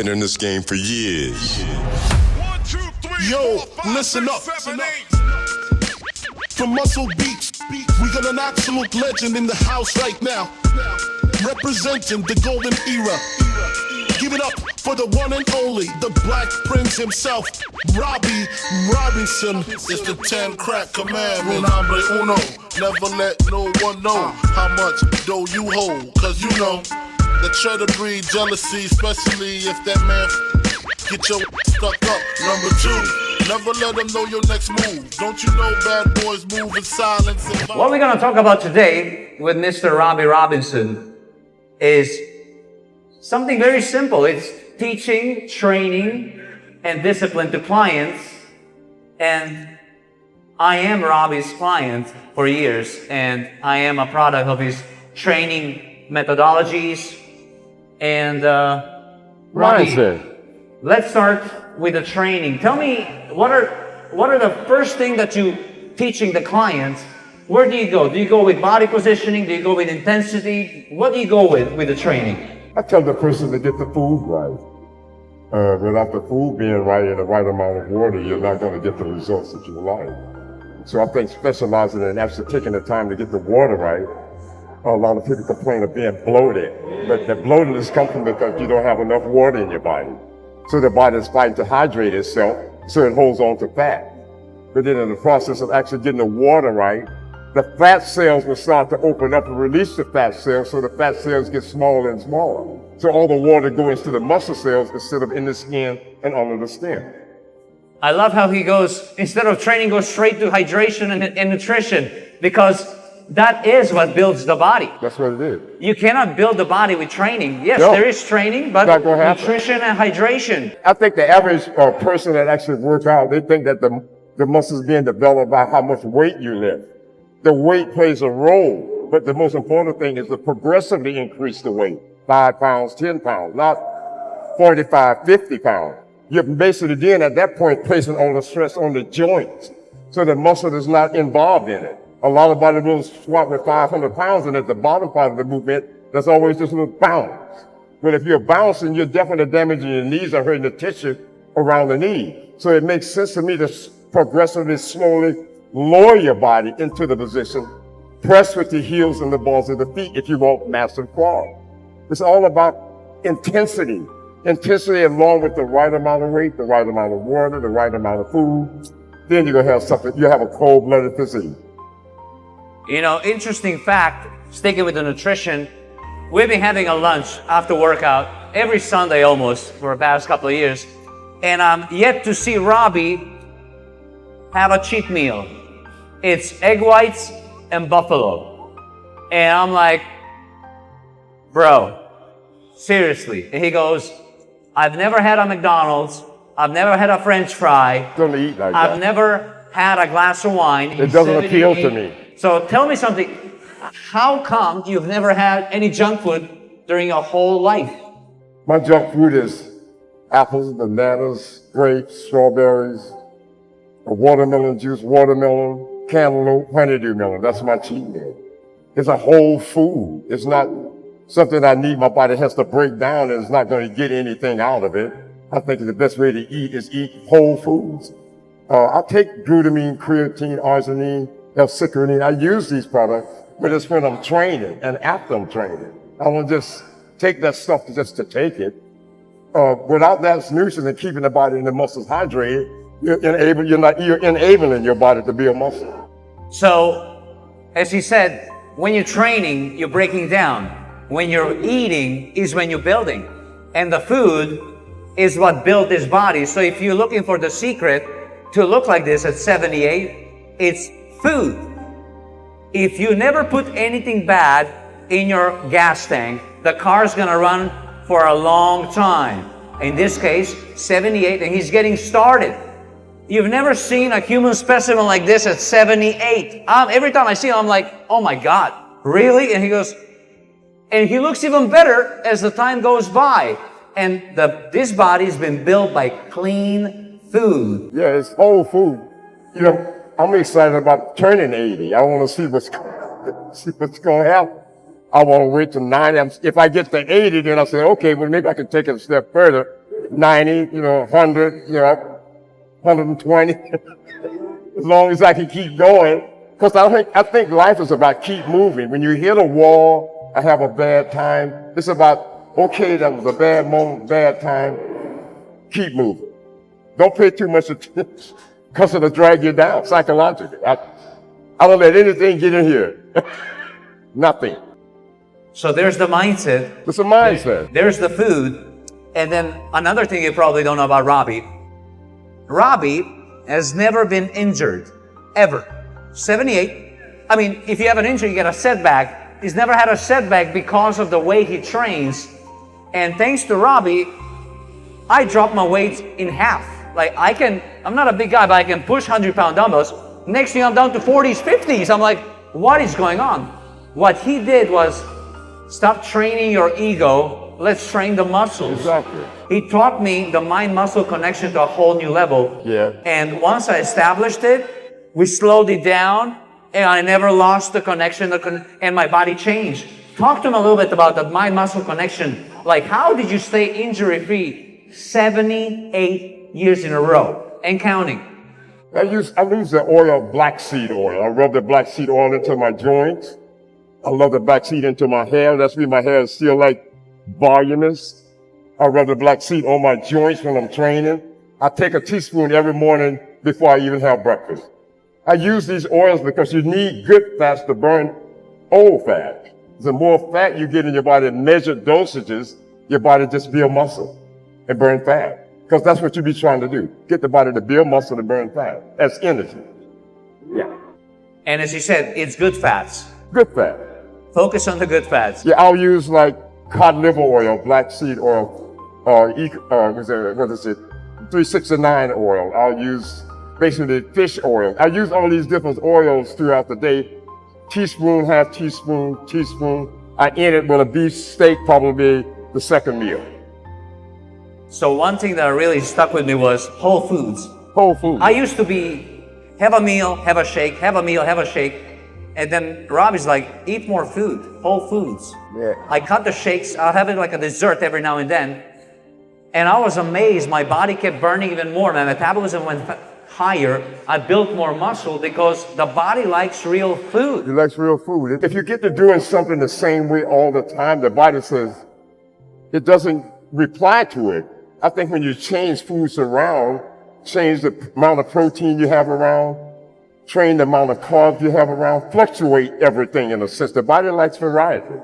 been in this game for years. 1, 2, 3, Yo, 4, 5, listen 6, up. 7, 8. From Muscle Beats, we got an absolute legend in the house right now. Representing the golden era. Give it up for the one and only, the Black Prince himself, Robbie Robinson. It's the 10 crack commandment. Hombre uno. Never let no one know how much dough you hold. Cause you know the cheddar breed jealousy, especially if that man get your stuck up. Number 2, never let them know your next move. Don't you know bad boys move in silence and What we're going to talk about today with Mr. Robbie Robinson is something very simple. It's teaching, training, and discipline to clients. And I am Robbie's client for years, and I am a product of his training methodologies. And Robbie, let's start with the training. Tell me, what are the first thing that you teaching the clients? Where do you go? Do you go with body positioning? Do you go with intensity? What do you go with the training? I tell the person to get the food right. Without the food being right and the right amount of water, you're not going to get the results that you like. So I think specializing in actually taking the time to get the water right. A lot of people complain of being bloated, but the bloatedness comes from because you don't have enough water in your body. So the body is fighting to hydrate itself, so it holds on to fat. But then in the process of actually getting the water right, the fat cells will start to open up and release the fat cells, so the fat cells get smaller and smaller. So all the water goes to the muscle cells instead of in the skin and under the skin. I love how he goes, instead of training, goes straight to hydration and nutrition, because that is what builds the body. That's what it is. You cannot build the body with training. Yes, No. there is training, but Not gonna happen. nutrition and hydration. I think the average person that actually works out, they think that the muscles being developed by how much weight you lift. The weight plays a role, but the most important thing is to progressively increase the weight. 5 pounds, 10 pounds, not 45, 50 pounds. You're basically then at that point placing all the stress on the joints, so the muscle is not involved in it. A lot of bodybuilders squat with 500 pounds, and at the bottom part of the movement, there's always this little bounce. But if you're bouncing, you're definitely damaging your knees or hurting the tissue around the knee. So it makes sense to me to progressively, slowly lower your body into the position, press with the heels and the balls of the feet if you want massive quad. It's all about intensity. Intensity along with the right amount of weight, the right amount of water, the right amount of food. Then you're gonna have something, you have a cold-blooded physique. You know, interesting fact, sticking with the nutrition, we've been having a lunch after workout every Sunday almost for the past couple of years. And I'm yet to see Robbie have a cheat meal. It's egg whites and buffalo. And I'm like, bro, seriously. And he goes, I've never had a McDonald's. I've never had a French fry. Don't eat like I've that. never had a glass of wine. It doesn't appeal to me. So tell me something. How come you've never had any junk food during your whole life? My junk food is apples, bananas, grapes, strawberries, a watermelon juice, watermelon, cantaloupe, honeydew melon. That's my cheat meal. It's a whole food. It's not something I need. My body has to break down and it's not going to get anything out of it. I think the best way to eat is eat whole foods. I take glutamine, creatine, arginine, L-citrulline. I use these products, but it's when I'm training and after I'm training. I don't just take that stuff just to take it. Without that nutrition and keeping the body and the muscles hydrated, you're enabling your body to build muscle. So, as he said, when you're training, you're breaking down. When you're eating is when you're building. And the food is what built this body. So if you're looking for the secret to look like this at 78, it's food. If you never put anything bad in your gas tank, the car's gonna run for a long time. In this case, 78, and he's getting started. You've never seen a human specimen like this at 78. Every time I see him, I'm like, oh my God, really? And he goes, and he looks even better as the time goes by. And this body's been built by clean food. Yeah, it's whole food. You know, I'm excited about turning 80. I want to see what's going to happen. I want to wait till 90. If I get to 80, then I say, okay, well, maybe I can take it a step further 90, 100, 120. As long as I can keep going. Because I think life is about keep moving. When you hit a wall, I have a bad time. It's about, okay, that was a bad moment, bad time. Keep moving. Don't pay too much attention because it'll drag you down psychologically. I don't let anything get in here. Nothing. So there's the mindset. It's a mindset. There's the food. And then another thing you probably don't know about Robbie. Robbie has never been injured, ever. 78. I mean, if you have an injury, you get a setback. He's never had a setback because of the way he trains. And thanks to Robbie, I dropped my weight in half. Like I'm not a big guy, but I can push 100-pound dumbbells. Next thing I'm down to 40s, 50s. I'm like, what is going on? What he did was stop training your ego. Let's train the muscles. Exactly. He taught me the mind-muscle connection to a whole new level. Yeah. And once I established it, we slowed it down, and I never lost the connection, and my body changed. Talk to him a little bit about that mind-muscle connection. Like, how did you stay injury-free 78 years in a row and counting? I use the oil, black seed oil. I rub the black seed oil into my joints. I love the black seed into my hair. That's why my hair is still like voluminous. I rub the black seed on my joints when I'm training. I take a teaspoon every morning before I even have breakfast. I use these oils because you need good fats to burn old fat. The more fat you get in your body in measured dosages, your body just build muscle and burn fat. Because that's what you be trying to do. Get the body to build muscle and burn fat. That's energy. Yeah. And as you said, it's good fats. Good fat. Focus on the good fats. Yeah, I'll use like cod liver oil, black seed oil, or what is it? 369 oil. I'll use basically fish oil. I use all these different oils throughout the day. Teaspoon, half teaspoon, teaspoon. I end it with a beef steak, probably the second meal. So one thing that really stuck with me was whole foods. Whole food. I used to have a meal, have a shake, have a meal, have a shake. And then Robbie's like, eat more food, whole foods. Yeah. I cut the shakes, I'll have it like a dessert every now and then. And I was amazed, my body kept burning even more. My metabolism went higher. I built more muscle because the body likes real food. It likes real food. If you get to doing something the same way all the time, the body says, it doesn't reply to it. I think when you change foods around, change the amount of protein you have around, train the amount of carbs you have around, fluctuate everything in a sense. The body likes variety.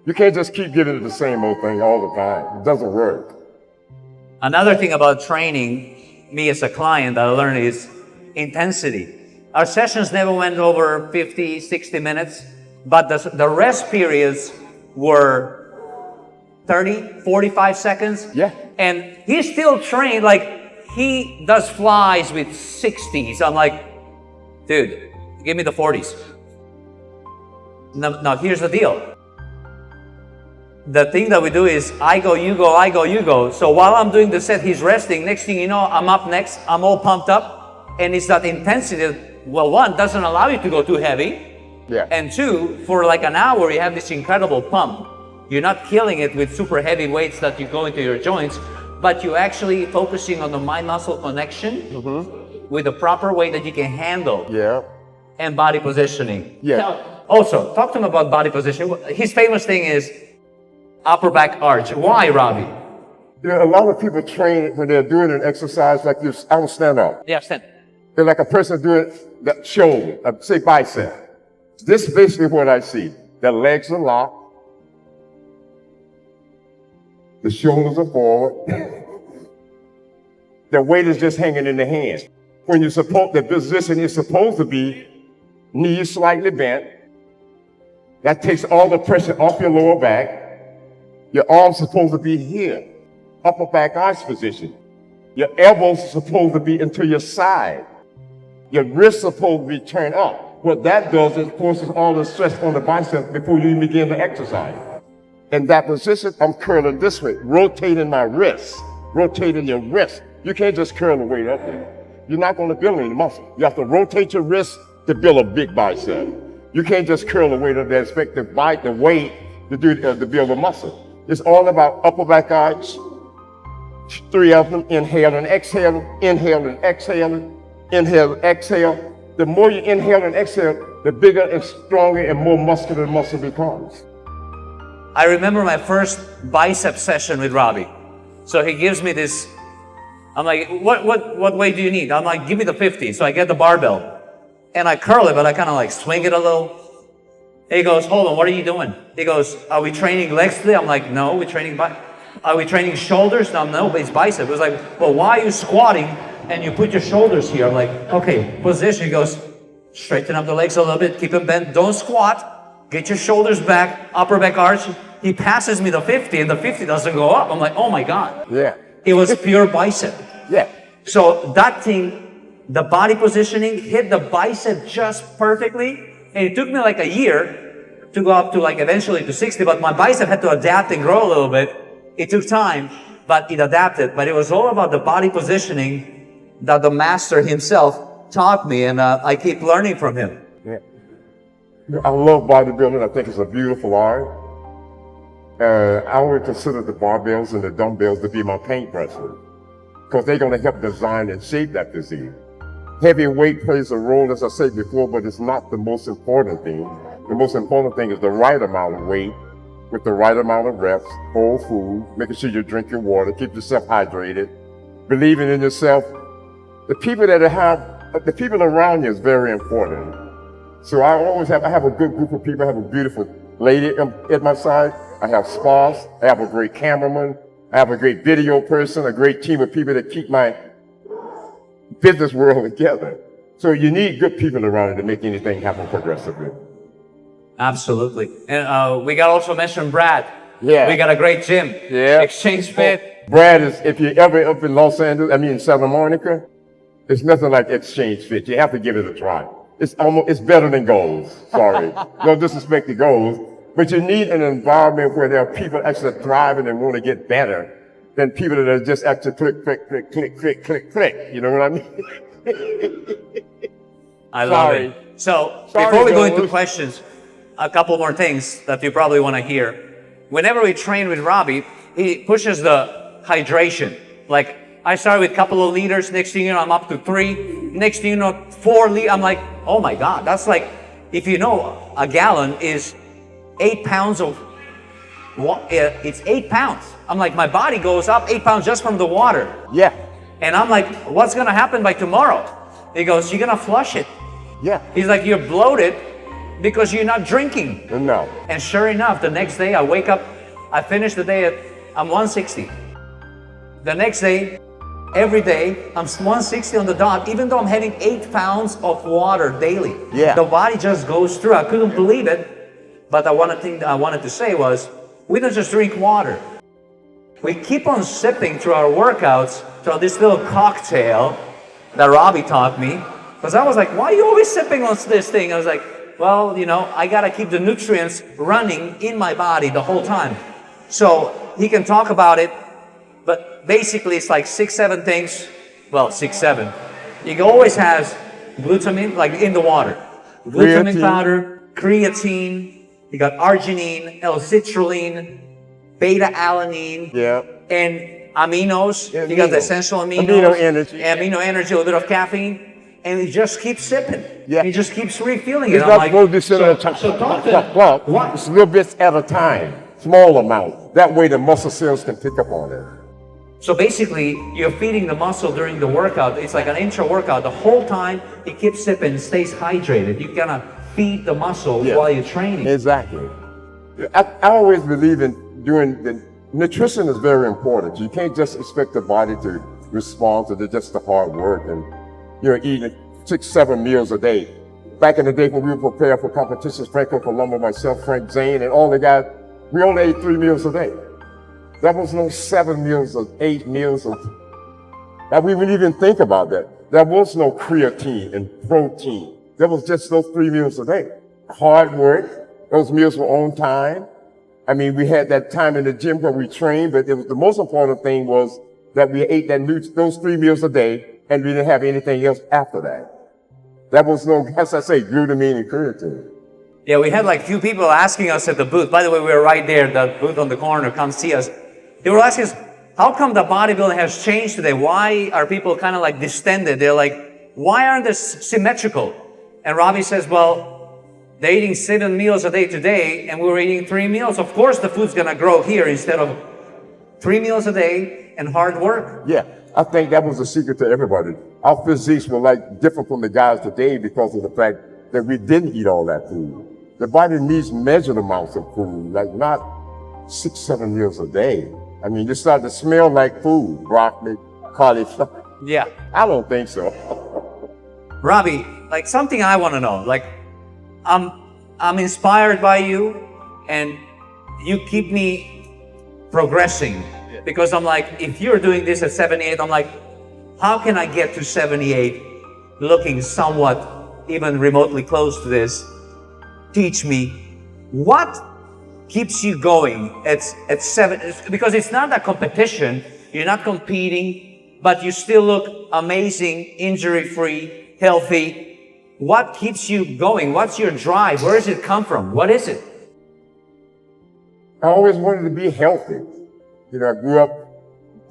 You can't just keep giving it the same old thing all the time. It doesn't work. Another thing about training, me as a client, that I learned is intensity. Our sessions never went over 50, 60 minutes, but the rest periods were 30, 45 seconds. Yeah. And he still trained, like he does flies with 60s. I'm like, dude, give me the 40s. Now here's the deal. The thing that we do is I go, you go, I go, you go. So while I'm doing the set, he's resting. Next thing you know, I'm up next. I'm all pumped up. And it's that intensity that, well, one, doesn't allow you to go too heavy. Yeah. And two, for like an hour, you have this incredible pump. You're not killing it with super heavy weights that you go into your joints, but you're actually focusing on the mind-muscle connection with the proper way that you can handle. Yeah. And body positioning. Yeah. Also, talk to him about body positioning. His famous thing is upper back arch. Why, Robbie? A lot of people train when they're doing an exercise like this. I will stand up. Yeah, stand. They're like a person doing the shoulder, say bicep. This is basically what I see. Their legs are locked. The shoulders are forward. Their weight is just hanging in the hand. When you're supposed, the position is supposed to be knees slightly bent. That takes all the pressure off your lower back. Your arms supposed to be here, upper back arch position. Your elbows are supposed to be into your side. Your wrists are supposed to be turned up. What that does is forces all the stress on the bicep before you even begin to exercise. In that position, I'm curling this way, rotating my wrist, rotating your wrist. You can't just curl the weight up there. You're not going to build any muscle. You have to rotate your wrist to build a big bicep. You can't just curl the weight up there, expect the weight to build a muscle. It's all about upper back arch, 3 of them, inhale and exhale, inhale and exhale, inhale and exhale. The more you inhale and exhale, the bigger and stronger and more muscular the muscle becomes. I remember my first bicep session with Robbie. So he gives me this, I'm like, what weight do you need? I'm like, give me the 50. So I get the barbell and I curl it, but I kind of like swing it a little. He goes, hold on, what are you doing? He goes, are we training legs today? I'm like, no, we're training Are we training shoulders? No, but it's bicep. It was like, well, why are you squatting and you put your shoulders here? I'm like, okay, position. He goes, straighten up the legs a little bit, keep them bent, don't squat, get your shoulders back, upper back arch. He passes me the 50 and the 50 doesn't go up. I'm like, oh my God. Yeah. It was pure bicep. Yeah. So that thing, the body positioning hit the bicep just perfectly. And it took me like a year to go up to like eventually to 60, but my bicep had to adapt and grow a little bit. It took time, but it adapted. But it was all about the body positioning that the master himself taught me, and I keep learning from him. Yeah. I love bodybuilding. I think it's a beautiful art. I always consider the barbells and the dumbbells to be my paintbrushes because they're going to help design and shape that physique. Heavy weight plays a role, as I said before, but it's not the most important thing. The most important thing is the right amount of weight with the right amount of reps, whole food, making sure you drink your water, keep yourself hydrated, believing in yourself. The people around you is very important. So I have a good group of people. I have a beautiful lady at my side. I have spas. I have a great cameraman. I have a great video person, a great team of people that keep my business world together. So you need good people around you to make anything happen progressively. Absolutely. And we got also mentioned Brad. Yeah. We got a great gym. Yeah. Exchange Fit. Brad is, if you're ever up in in Santa Monica, it's nothing like Exchange Fit. You have to give it a try. It's better than Goals. Sorry. No disrespect to Goals. But you need an environment where there are people actually thriving and want to get better than people that are just actually click, click, click, click, click, click, click. You know what I mean? I love it. So before we go into questions, a couple more things that you probably want to hear. Whenever we train with Robbie, he pushes the hydration. Like I started with a couple of liters. Next thing you know, I'm up to 3. Next thing you know, 4 liters. I'm like, oh my God, that's like, if you know, a gallon is 8 pounds of it's 8 pounds. I'm like, my body goes up 8 pounds just from the water. Yeah. And I'm like, what's gonna happen by tomorrow? He goes, you're gonna flush it. Yeah. He's like, you're bloated because you're not drinking. No. And sure enough, the next day I wake up, I finish the day I'm 160. The next day, every day, I'm 160 on the dot, even though I'm having 8 pounds of water daily. Yeah. The body just goes through. I couldn't believe it. But one thing that I wanted to say was, we don't just drink water. We keep on sipping through our workouts, through this little cocktail that Robbie taught me. Because I was like, why are you always sipping on this thing? I was like, well, you know, I gotta keep the nutrients running in my body the whole time. So he can talk about it, but basically it's like 6, 7 things. Well, 6, 7. You always has glutamine, like in the water. Glutamine powder, creatine, you got arginine, L-citrulline, beta-alanine, and aminos. You got the essential aminos. Amino energy, a little bit of caffeine. And he just keeps sipping. Yeah. He just keeps refilling it. It's not supposed to be sitting at a clock. It's little bits at a time, small amount. That way the muscle cells can pick up on it. So basically, you're feeding the muscle during the workout. It's like an intra-workout. The whole time, he keeps sipping, stays hydrated. You gotta feed the muscle while you're training. Exactly. I always believe in nutrition is very important. You can't just expect the body to respond to just the hard work and eating 6, 7 meals a day. Back in the day when we were prepared for competitions, Franco Colombo, myself, Frank Zane, and all the guys, we only ate 3 meals a day. There was no 7 meals or 8 meals. That we wouldn't even think about that. There was no creatine and protein. There was just those 3 meals a day. Hard work. Those meals were on time. I mean, we had that time in the gym where we trained, but the most important thing was that we ate those 3 meals a day, and we didn't have anything else after that. There was no, as I say, glutamine and creatine. Yeah, we had like few people asking us at the booth. By the way, we were right there, the booth on the corner, come see us. They were asking us, how come the bodybuilding has changed today? Why are people kind of like distended? They're like, why aren't they symmetrical? And Robbie says, well, they're eating 7 meals a day today, and we were eating 3 meals. Of course, the food's gonna grow here instead of 3 meals a day and hard work. Yeah, I think that was the secret to everybody. Our physiques were like different from the guys today because of the fact that we didn't eat all that food. The body needs measured amounts of food, like not 6, 7 meals a day. I mean, you start to smell like food, broccoli, cauliflower. Yeah. I don't think so. Robbie, like something I want to know, like I'm inspired by you and you keep me progressing because I'm like, if you're doing this at 78, I'm like, how can I get to 78 looking somewhat even remotely close to this? Teach me what keeps you going at 7, because it's not a competition, you're not competing, but you still look amazing, injury-free, healthy. What keeps you going? What's your drive? Where does it come from? What is it? I always wanted to be healthy. You know, I grew up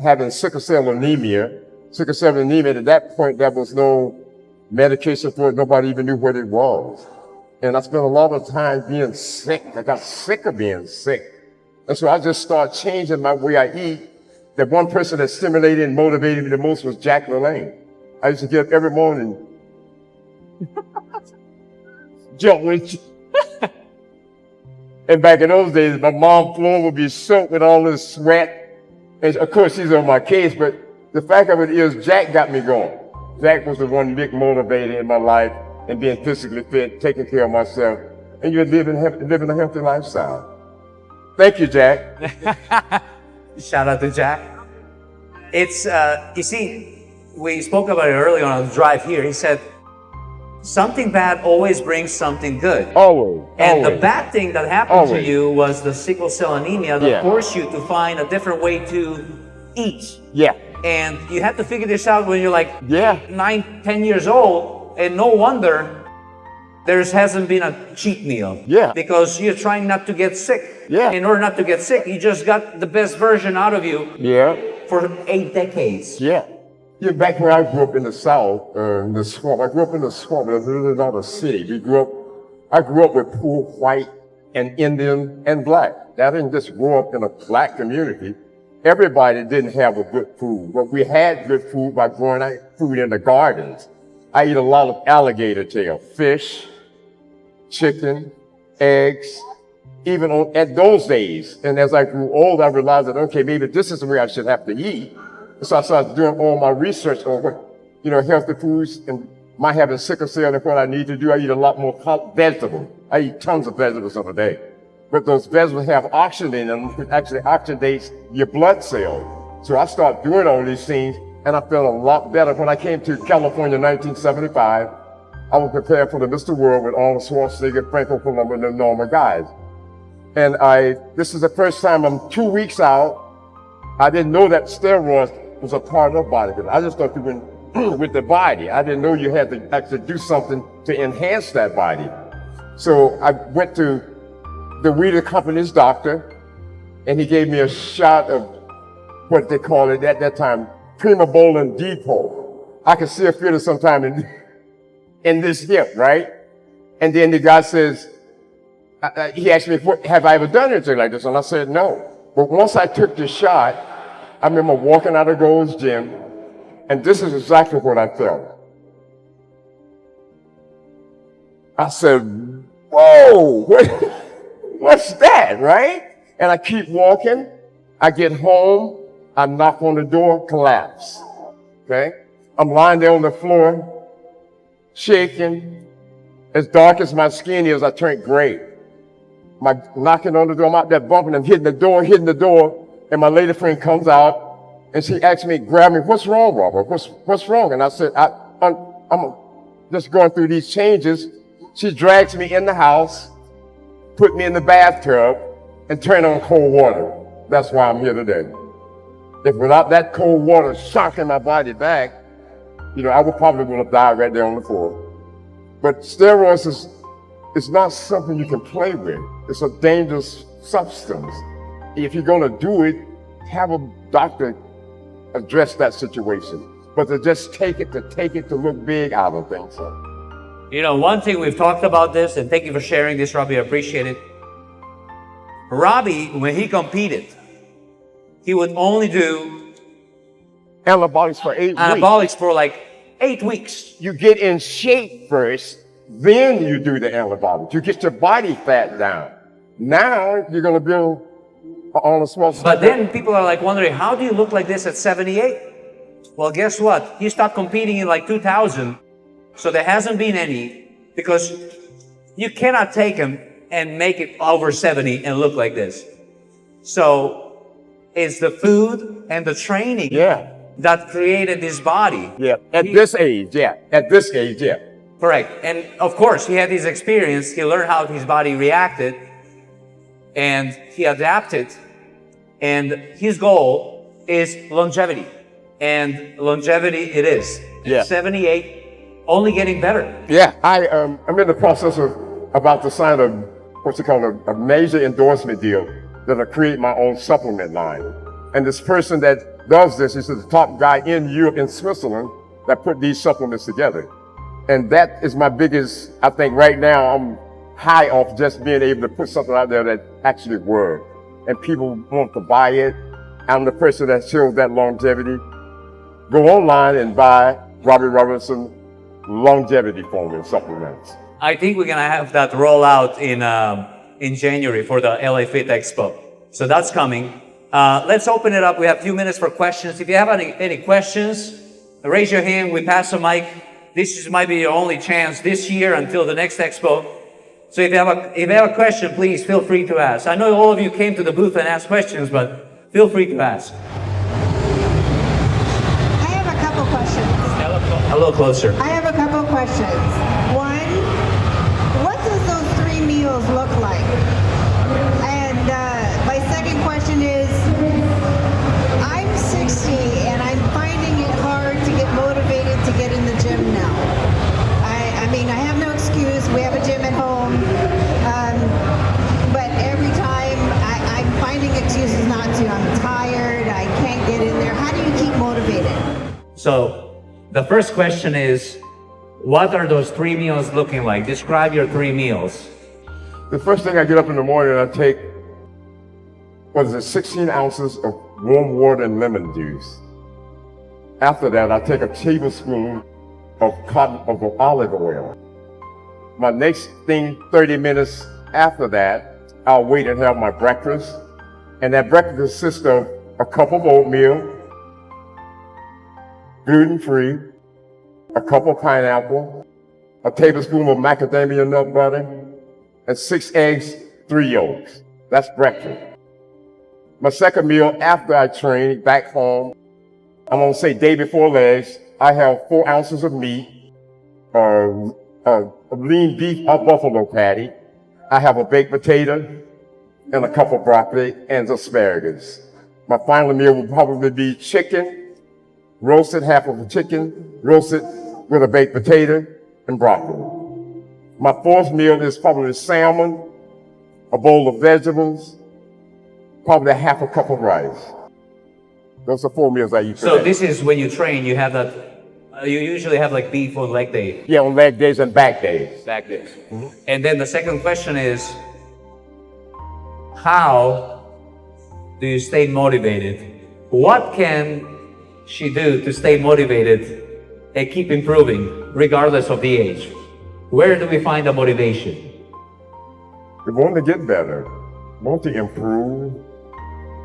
having sickle cell anemia. Sickle cell anemia, at that point, there was no medication for it. Nobody even knew what it was. And I spent a lot of time being sick. I got sick of being sick. And so I just started changing my way I eat. The one person that stimulated and motivated me the most was Jack LaLanne. I used to get up every morning, jump with you. And back in those days, my mom's floor would be soaked with all this sweat. And of course, she's on my case, but the fact of it is, Jack got me going. Jack was the one big motivator in my life and being physically fit, taking care of myself, and you're living a healthy lifestyle. Thank you, Jack. Shout out to Jack. It's, you see, we spoke about it earlier on the drive here. He said, something bad always brings something good. Always. And always. the bad thing that happened Always. to you was the sickle cell anemia that Yeah. forced you to find a different way to eat. Yeah. And you had to figure this out when you're like Yeah. 9, 10 years old, and no wonder there hasn't been a cheat meal. Yeah. Because you're trying not to get sick. Yeah. In order not to get sick, you just got the best version out of you Yeah. for 8 decades. Yeah. Yeah, back when I grew up in the South, in the swamp, I grew up in the swamp, it was really not a city. I grew up with poor white and Indian and black. I didn't just grow up in a black community. Everybody didn't have a good food, but we had good food by growing our food in the gardens. I eat a lot of alligator tail, fish, chicken, eggs, even at those days. And as I grew older, I realized that, okay, maybe this is the way I should have to eat. So I started doing all my research on what, healthy foods and my having sickle cell and what I need to do. I eat a lot more vegetables. I eat tons of vegetables every day. But those vegetables have oxygen in them, which actually oxidates your blood cells. So I started doing all these things, and I felt a lot better. When I came to California in 1975, I was prepared for the Mr. World with Arnold Schwarzenegger, Franco Columbu, and the normal guys. And this is the first time I'm 2 weeks out. I didn't know that steroids was a part of bodybuilding. I just thought you went with the body. I didn't know you had to actually do something to enhance that body. So I went to the Weeder Company's doctor, and he gave me a shot of what they call it at that time, Primobolan Depot. I can still feel it sometime in this hip, right? And then the guy says, he asked me, have I ever done anything like this? And I said, no. But once I took the shot, I remember walking out of Gold's Gym, and this is exactly what I felt. I said, whoa, what's that, right? And I keep walking. I get home. I knock on the door, collapse. Okay? I'm lying there on the floor, shaking. As dark as my skin is, I turned gray. My knocking on the door, I'm out there bumping and hitting the door, and my lady friend comes out, and she asks me, grab me, what's wrong, Robert? What's wrong? And I said, I'm just going through these changes. She drags me in the house, put me in the bathtub, and turn on cold water. That's why I'm here today. If without that cold water shocking my body back, I would probably have died right there on the floor. But steroids is not something you can play with. It's a dangerous substance. If you're going to do it, have a doctor address that situation. But to just take it to look big, I don't think so. You know, one thing we've talked about this, and thank you for sharing this, Robbie, I appreciate it. Robbie, when he competed, he would only do Anabolics for 8 weeks. anabolics for like 8 weeks. You get in shape first, then you do the anabolics. You get your body fat down. Now you're going to build on a small scale. But then people are like wondering, how do you look like this at 78? Well, guess what? He stopped competing in like 2000. So there hasn't been any, because you cannot take him and make it over 70 and look like this. So it's the food and the training that created this body. Yeah, at this age, yeah. Correct. And of course, he had his experience. He learned how his body reacted and he adapted. And his goal is longevity. And longevity it is. Yeah. 78, only getting better. Yeah, I'm in the process of about to sign a major endorsement deal that'll create my own supplement line. And this person that does this is the top guy in Europe and Switzerland that put these supplements together. And that is my biggest, I think right now I'm high off just being able to put something out there that actually works. And people want to buy it. I'm the person that shows that longevity. Go online and buy Robbie Robinson longevity formula supplements. I think we're gonna have that roll out in January for the LA Fit Expo. So that's coming. Let's open it up. We have a few minutes for questions. If you have any questions, raise your hand. We pass the mic. This might be your only chance this year until the next expo. So if you have a question, please feel free to ask. I know all of you came to the booth and asked questions, but feel free to ask. A little closer. I have a couple questions. One, what does those 3 meals look like? And my second question is, I'm 60 and I'm finding it hard to get motivated to get in the gym now. I mean, I have no excuse. We have a gym at home. But every time I'm finding excuses not to. I'm tired. I can't get in there. How do you keep motivated? So, the first question is, what are those 3 meals looking like? Describe your 3 meals. The first thing I get up in the morning, I take, 16 ounces of warm water and lemon juice. After that, I take a tablespoon of olive oil. My next thing, 30 minutes after that, I'll wait and have my breakfast. And that breakfast consists of a cup of oatmeal, gluten-free, a cup of pineapple, a tablespoon of macadamia nut butter, and 6 eggs, 3 yolks. That's breakfast. My second meal after I train back home, I'm gonna say day before legs, I have 4 ounces of meat, a lean beef or buffalo patty. I have a baked potato and a cup of broccoli and asparagus. My final meal will probably be chicken, roasted, half of a chicken, roasted with a baked potato and broccoli. My fourth meal is probably salmon, a bowl of vegetables, probably half a cup of rice. Those are 4 meals I eat. So this is when you train, you have that, you usually have like beef on leg day. Yeah, on leg days and back days. Back days. Mm-hmm. And then the second question is, how do you stay motivated? What can she do to stay motivated and keep improving regardless of the age? Where do we find the motivation? You want to get better, want to improve,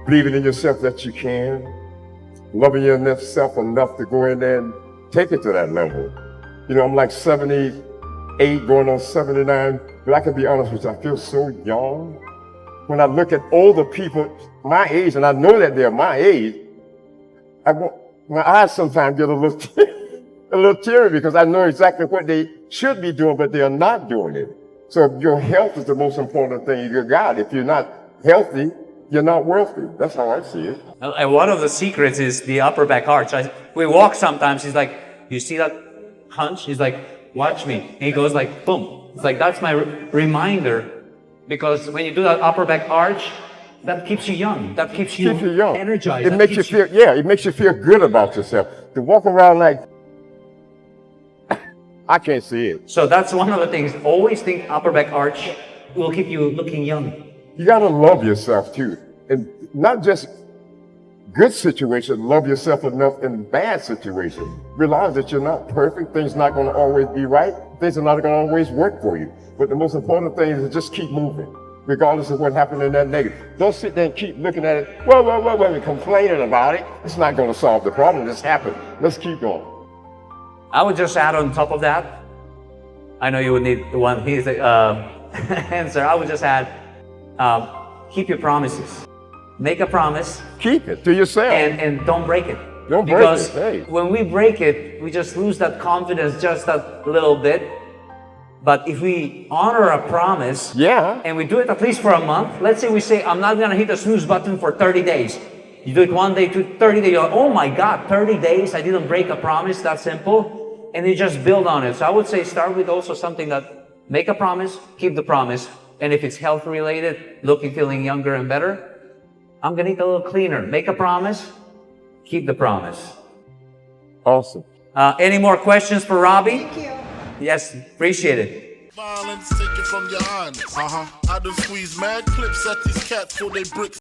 believing in yourself that you can, loving yourself enough to go in there and take it to that level. You know, I'm like 78 going on 79, but I can be honest with you, I feel so young. When I look at older people my age, and I know that they're my age, my eyes sometimes get a little teary because I know exactly what they should be doing, but they are not doing it. So your health is the most important thing you got. If you're not healthy, you're not wealthy. That's how I see it. And one of the secrets is the upper back arch. We walk sometimes, he's like, you see that hunch? He's like, watch me. And he goes like, boom. It's like, that's my reminder. Because when you do that upper back arch, that keeps you young. That keeps you, Keeps you young. energized. It that makes you keeps feel, yeah, it makes you feel good about yourself. To walk around like, I can't see it. So that's one of the things. Always think upper back arch will keep you looking young. You gotta love yourself too. And not just good situations, love yourself enough in bad situations. Realize that you're not perfect, things not gonna always be right, things are not gonna always work for you. But the most important thing is to just keep moving, regardless of what happened in that negative. Don't sit there and keep looking at it, and complaining about it. It's not gonna solve the problem, it's happened. Let's keep going. I would just add on top of that, I know you would need one answer. I would just add, keep your promises. Make a promise. Keep it to yourself. And don't break it. Don't break because it. Hey. When we break it, we just lose that confidence just a little bit. But if we honor a promise, Yeah. and we do it at least for a month, let's say we say, I'm not gonna hit the snooze button for 30 days. You do it one day, 30 days, you're like, oh my God, 30 days, I didn't break a promise, that simple. And you just build on it. So I would say start with also something that make a promise, keep the promise. And if it's health related, looking, feeling younger and better, I'm gonna eat a little cleaner. Make a promise, keep the promise. Awesome. Any more questions for Robbie? Thank you. Yes, appreciate it. Violence taken from your honest. I done squeeze mad clips at these cats for they bricks.